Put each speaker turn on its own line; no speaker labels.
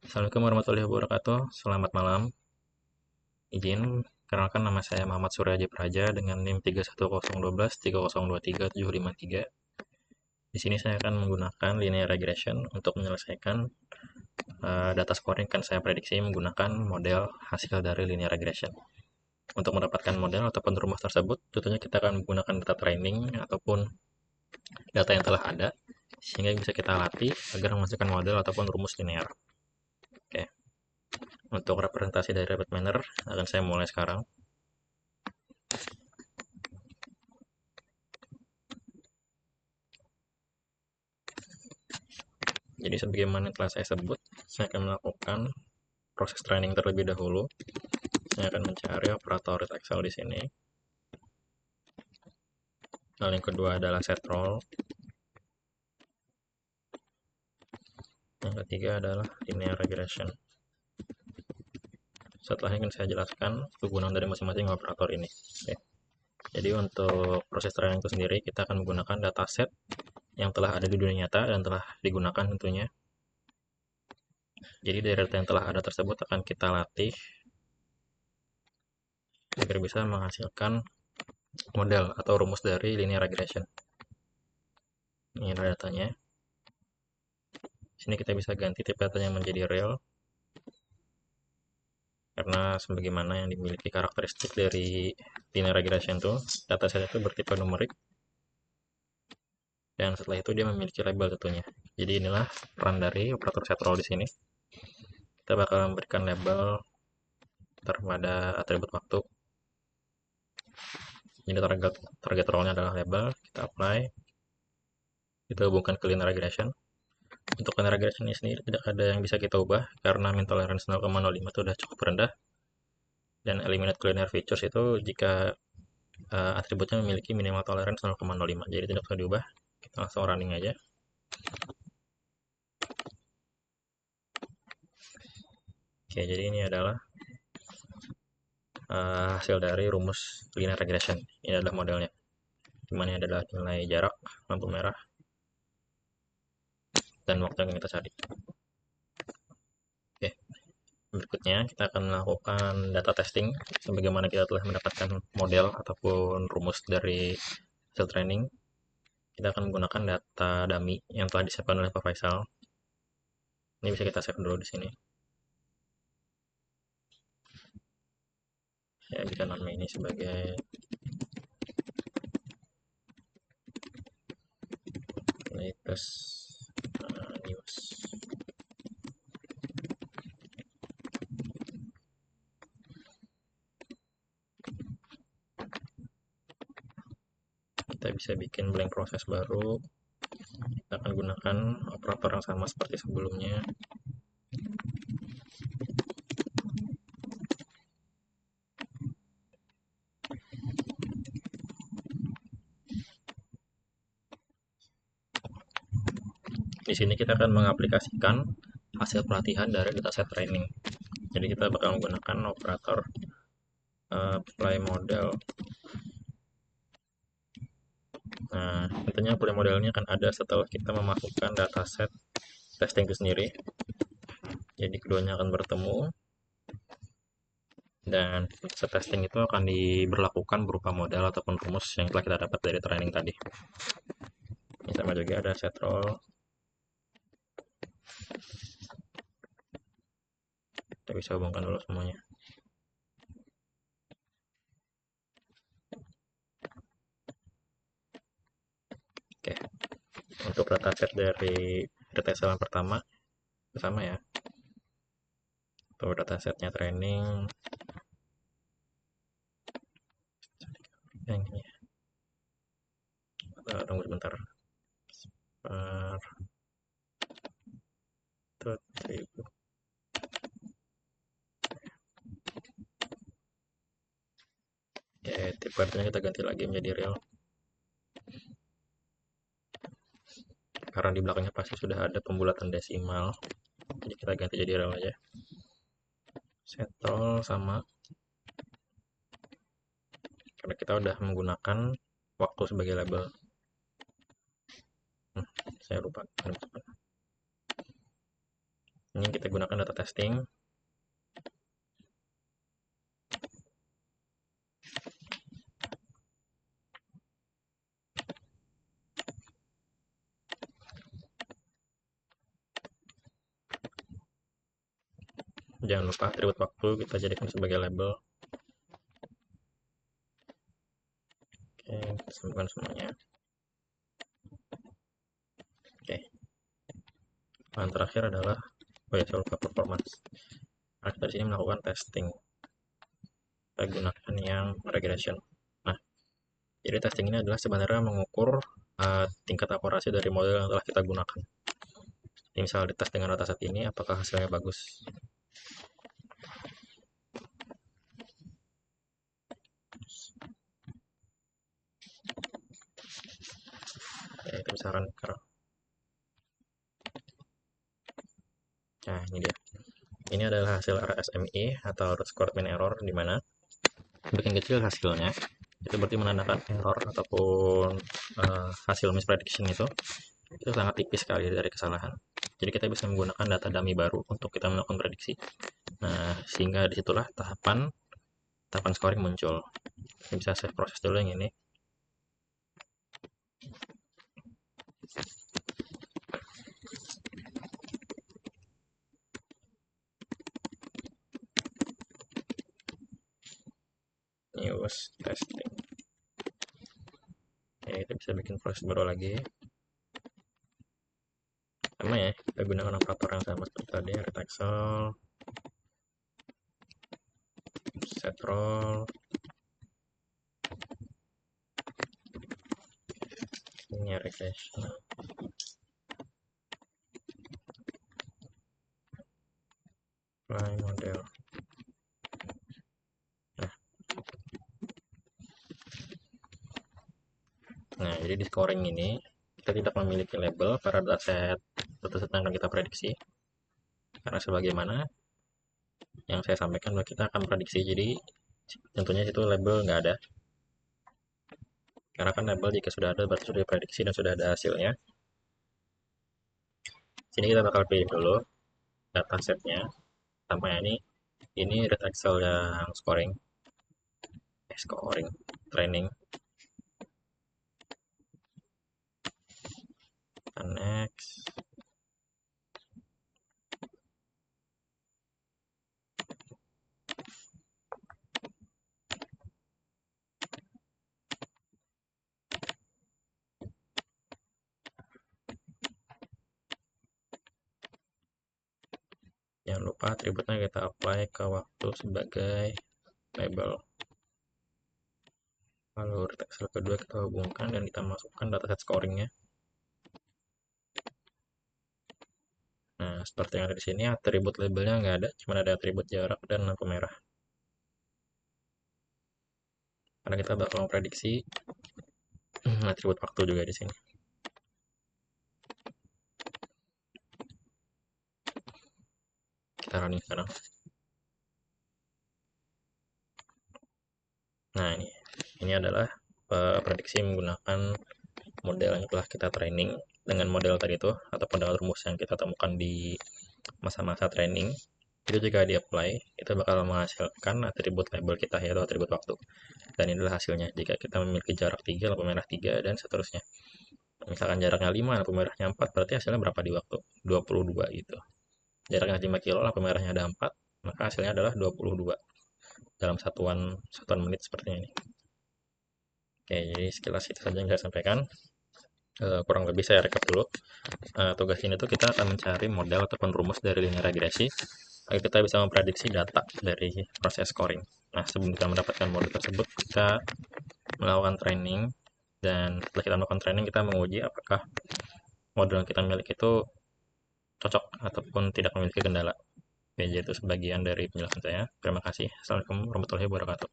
Assalamualaikum warahmatullahi wabarakatuh. Selamat malam. Izin, kenalkan nama saya Muhammad Suryaji Praja dengan NIM 31012 3023753. Di sini saya akan menggunakan linear regression untuk menyelesaikan data scoring kan saya prediksi menggunakan model hasil dari linear regression. Untuk mendapatkan model ataupun rumus tersebut, tentunya kita akan menggunakan data training ataupun data yang telah ada sehingga bisa kita latih agar menghasilkan model ataupun rumus linear. Oke. Untuk representasi dari rapid manner akan saya mulai sekarang. Jadi sebagaimana telah saya sebut, saya akan melakukan proses training terlebih dahulu. Saya akan mencari operator Excel di sini. Lalu yang kedua adalah set role. Yang ketiga adalah linear regression. Setelah ini akan saya jelaskan kegunaan dari masing-masing operator ini. Oke. Jadi untuk proses training itu sendiri kita akan menggunakan dataset yang telah ada di dunia nyata dan telah digunakan tentunya. Jadi dari data yang telah ada tersebut akan kita latih agar bisa menghasilkan model atau rumus dari linear regression. Ini adalah datanya. Sini kita bisa ganti tipe datanya menjadi real karena sebagaimana yang dimiliki karakteristik dari linear regression itu dataset itu bertipe numerik dan setelah itu dia memiliki label tentunya. Jadi inilah peran dari operator set role di sini. Kita bakal memberikan label terhadap atribut waktu. Jadi target role-nya adalah label, kita apply, kita hubungkan ke linear regression. Untuk linear regression ini sendiri tidak ada yang bisa kita ubah karena min tolerance 0,05 itu sudah cukup rendah. Dan eliminate collinear features itu jika atributnya memiliki minimal tolerance 0,05, jadi tidak bisa diubah. Kita langsung running aja. Oke, jadi ini adalah hasil dari rumus linear regression. Ini adalah modelnya. Dimana adalah nilai jarak, lampu merah, dan waktu yang kita cari. Oke, berikutnya kita akan melakukan data testing. Sebagaimana kita telah mendapatkan model ataupun rumus dari hasil training, kita akan menggunakan data dummy yang telah disiapkan oleh Pak Faisal. Ini bisa kita save dulu di sini. Ya, bisa nama ini sebagai latest news. Kita bisa bikin blank proses baru. Kita akan gunakan operator yang sama seperti sebelumnya. Di sini kita akan mengaplikasikan hasil pelatihan dari dataset training. Jadi kita bakal menggunakan operator apply model. Nah, tentunya apply modelnya akan ada setelah kita memasukkan dataset testing itu sendiri. Jadi keduanya akan bertemu dan set testing itu akan diberlakukan berupa model ataupun rumus yang telah kita dapat dari training tadi. Ini sama juga ada set role. Kita bisa hubungkan dulu semuanya. Oke, untuk dataset dari dataset yang pertama sama ya. Untuk datasetnya training yang ini. Tunggu sebentar. Per 1000. Oke, tipe artinya kita ganti lagi menjadi real. Karena di belakangnya pasti sudah ada pembulatan desimal. Jadi kita ganti jadi real aja. Settle sama. Karena kita udah menggunakan waktu sebagai label. Saya lupa. Ini kita gunakan data testing. Jangan lupa atribut waktu kita jadikan sebagai label. Oke, kita sambungkan semuanya. Oke. Yang terakhir adalah saya lupa performance. Nah, kita di sini melakukan testing. Kita gunakan yang regression. Nah, jadi testing ini adalah sebenarnya mengukur tingkat akurasi dari model yang telah kita gunakan. Ini misal dites dengan dataset ini, apakah hasilnya bagus? Ya, itu misalkan nah ini dia. Ini adalah hasil RSMI atau root squared mean error, di mana semakin kecil hasilnya itu berarti menandakan error ataupun hasil misprediction itu sangat tipis sekali dari kesalahan. Jadi kita bisa menggunakan data dummy baru untuk kita melakukan prediksi. Nah, sehingga disitulah tahapan scoring muncul. Ini bisa save proses dulu yang ini. News testing. Ya, kita bisa bikin proses baru lagi. Sama ya, kita gunakan operator yang sama seperti tadi, read Excel, set roll, ini regression, apply model. Nah, jadi di scoring ini kita tidak memiliki label para dataset yang akan kita prediksi, karena sebagaimana yang saya sampaikan bahwa kita akan prediksi, jadi tentunya itu label nggak ada, karena kan label jika sudah ada berarti sudah diprediksi dan sudah ada hasilnya. Sini kita bakal pilih dulu datasetnya, tampaknya ini read Excel yang scoring training. Next. Jangan lupa atributnya kita apply ke waktu sebagai label. Lalu read Excel kedua kita hubungkan dan kita masukkan dataset scoringnya. Nah, seperti yang ada di sini, atribut labelnya nggak ada, cuma ada atribut jarak dan lampu merah. Karena kita bakal memprediksi atribut waktu juga di sini. Kita running sekarang. Nah, ini adalah prediksi menggunakan model yang telah kita training dengan model tadi itu ataupun dengan rumus yang kita temukan di masa-masa training. Itu jika di-apply, itu bakal menghasilkan atribut label kita, yaitu atribut waktu. Dan inilah hasilnya. Jika kita memiliki jarak 3, lampu merah 3, dan seterusnya. Misalkan jaraknya 5, lampu merahnya 4, berarti hasilnya berapa di waktu? 22 gitu. Jaraknya 5 kilo, lampu merahnya ada 4, maka hasilnya adalah 22 dalam satuan menit seperti ini. Oke, jadi sekilas itu saja yang saya sampaikan. Kurang lebih saya rekap dulu. Tugas ini tuh kita akan mencari model ataupun rumus dari linear regresi agar kita bisa memprediksi data dari proses scoring. Nah, sebelum kita mendapatkan model tersebut, kita melakukan training, dan setelah kita melakukan training, kita menguji apakah model yang kita miliki itu cocok ataupun tidak memiliki kendala. Jadi itu sebagian dari penjelasan saya. Terima kasih. Assalamualaikum warahmatullahi wabarakatuh.